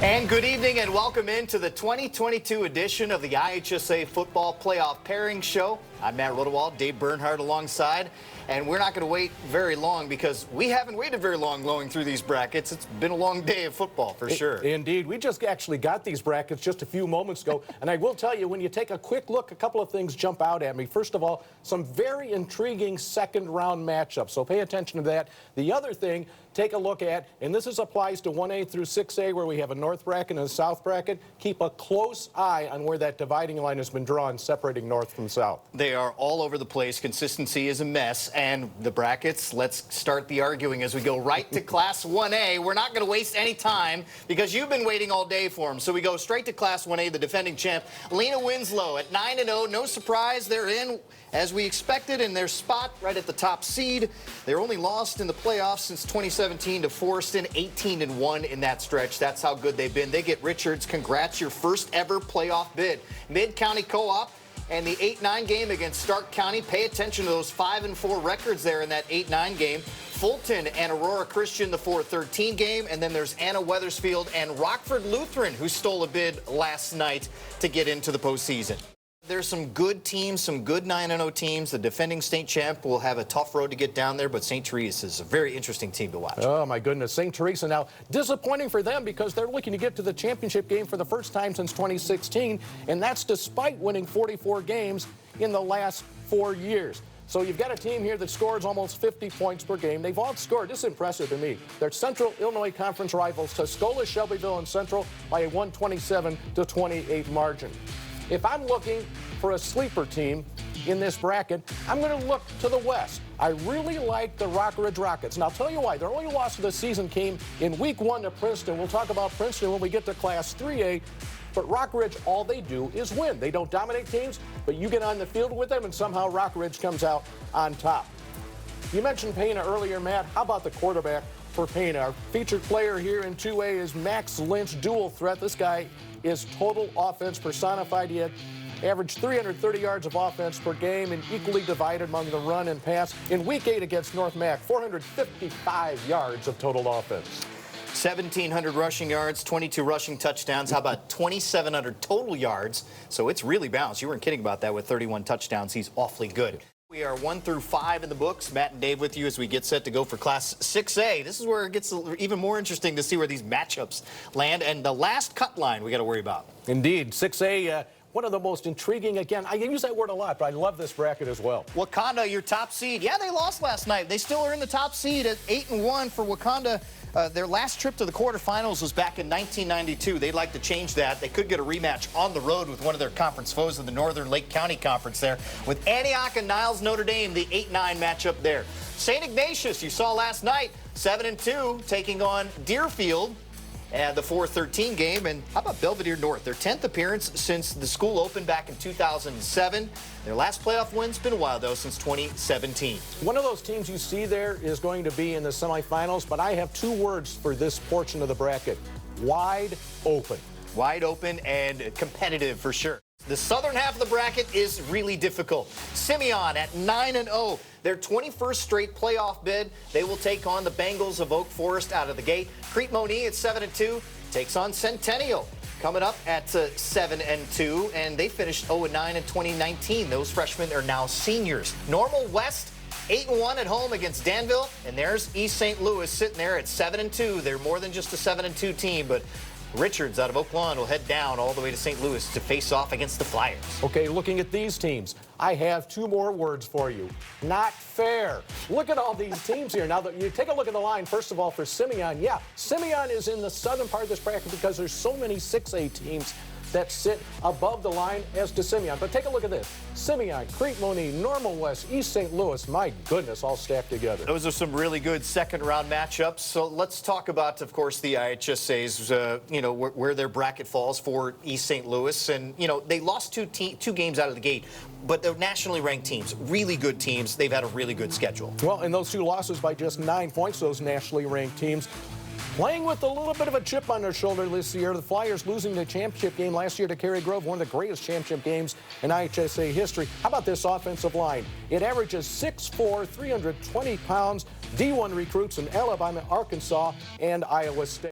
And good evening and welcome into the 2022 edition of the IHSA Football Playoff Pairing Show. I'm Matt Rodewald, Dave Bernhardt alongside, and we're not going to wait very long because we haven't waited very long going through these brackets. It's been a long day of football for sure. Indeed. We just actually got these brackets just a few moments ago, and I will tell you, when you take a quick look, a couple of things jump out at me. First of all, some very intriguing second-round matchups, so pay attention to that. The other thing, take a look at, and this applies to 1A through 6A, where we have a north bracket and a south bracket. Keep a close eye on where that dividing line has been drawn, separating north from south. They are all over the place. Consistency is a mess. And the brackets, let's start the arguing as we go right to Class 1A. We're not going to waste any time because you've been waiting all day for them. So we go straight to Class 1A, the defending champ, Lena Winslow at 9-0. No surprise, they're in as we expected in their spot right at the top seed. They're only lost in the playoffs since 2017 to Forreston, 18-1 in that stretch. That's how good they've been. They get Richards. Congrats, your first ever playoff bid. Mid-County Co-op and the 8-9 game against Stark County. Pay attention to those 5-4 records there in that 8-9 game. Fulton and Aurora Christian, the 4-13 game. And then there's Anna Weathersfield and Rockford Lutheran, who stole a bid last night to get into the postseason. There's some good teams, some good 9-0 teams. The defending state champ will have a tough road to get down there, but St. Teresa is a very interesting team to watch. Oh, my goodness. St. Teresa now disappointing for them because they're looking to get to the championship game for the first time since 2016, and that's despite winning 44 games in the last 4 years. So you've got a team here that scores almost 50 points per game. They've outscored, this is impressive to me, their Central Illinois Conference rivals, Tuscola, Shelbyville, and Central, by a 127-28 margin. If I'm looking for a sleeper team in this bracket, I'm going to look to the west. I really like the Rock Ridge Rockets, and I'll tell you why. Their only loss of the season came in Week 1 to Princeton. We'll talk about Princeton when we get to Class 3A. But Rock Ridge, all they do is win. They don't dominate teams, but you get on the field with them, and somehow Rock Ridge comes out on top. You mentioned Payne earlier, Matt. How about the quarterback for Payne? Our featured player here in 2A is Max Lynch, dual threat. This guy is total offense personified. He had averaged 330 yards of offense per game and equally divided among the run and pass. In Week 8 against North Mac, 455 yards of total offense. 1,700 rushing yards, 22 rushing touchdowns. How about 2,700 total yards? So it's really balanced. You weren't kidding about that with 31 touchdowns. He's awfully good. We are 1 through 5 in the books. Matt and Dave with you as we get set to go for Class 6A. This is where it gets even more interesting to see where these matchups land. And the last cut line we got to worry about. Indeed. 6A, one of the most intriguing, again, I use that word a lot, but I love this bracket as well. Wakanda, your top seed. Yeah, they lost last night. They still are in the top seed at 8-1 for Wakanda. Their last trip to the quarterfinals was back in 1992. They'd like to change that. They could get a rematch on the road with one of their conference foes in the Northern Lake County Conference there with Antioch and Niles Notre Dame, the 8-9 matchup there. St. Ignatius, you saw last night, 7-2, taking on Deerfield. And the 4-13 game. And how about Belvedere North? Their 10th appearance since the school opened back in 2007. Their last playoff win's been a while, though, since 2017. One of those teams you see there is going to be in the semifinals, but I have 2 words for this portion of the bracket. Wide open. Wide open and competitive for sure. The southern half of the bracket is really difficult. Simeon at 9-0. Their 21st straight playoff bid. They will take on the Bengals of Oak Forest out of the gate. Crete Monee at 7-2 takes on Centennial. Coming up at 7-2, and they finished 0-9 in 2019. Those freshmen are now seniors. Normal West 8-1 at home against Danville, and there's East St. Louis sitting there at 7-2. They're more than just a 7-2 team, but Richards out of Oak Lawn will head down all the way to St. Louis to face off against the Flyers. Okay, looking at these teams, I have 2 more words for you. Not fair. Look at all these teams here. Now, you take a look at the line, first of all, for Simeon. Yeah, Simeon is in the southern part of this bracket because there's so many 6A teams that sit above the line as to Simeon. But take a look at this. Simeon, Crete Monee, Normal West, East St. Louis. My goodness, all stacked together. Those are some really good second-round matchups. So let's talk about, of course, the IHSA's, where their bracket falls for East St. Louis. And, they lost two games out of the gate, but they're nationally ranked teams, really good teams. They've had a really good schedule. Well, and those 2 losses by just 9 points, those nationally ranked teams. Playing with a little bit of a chip on their shoulder this year, the Flyers losing the championship game last year to Cary Grove, one of the greatest championship games in IHSA history. How about this offensive line? It averages 6'4", 320 pounds, D1 recruits in Alabama, Arkansas, and Iowa State.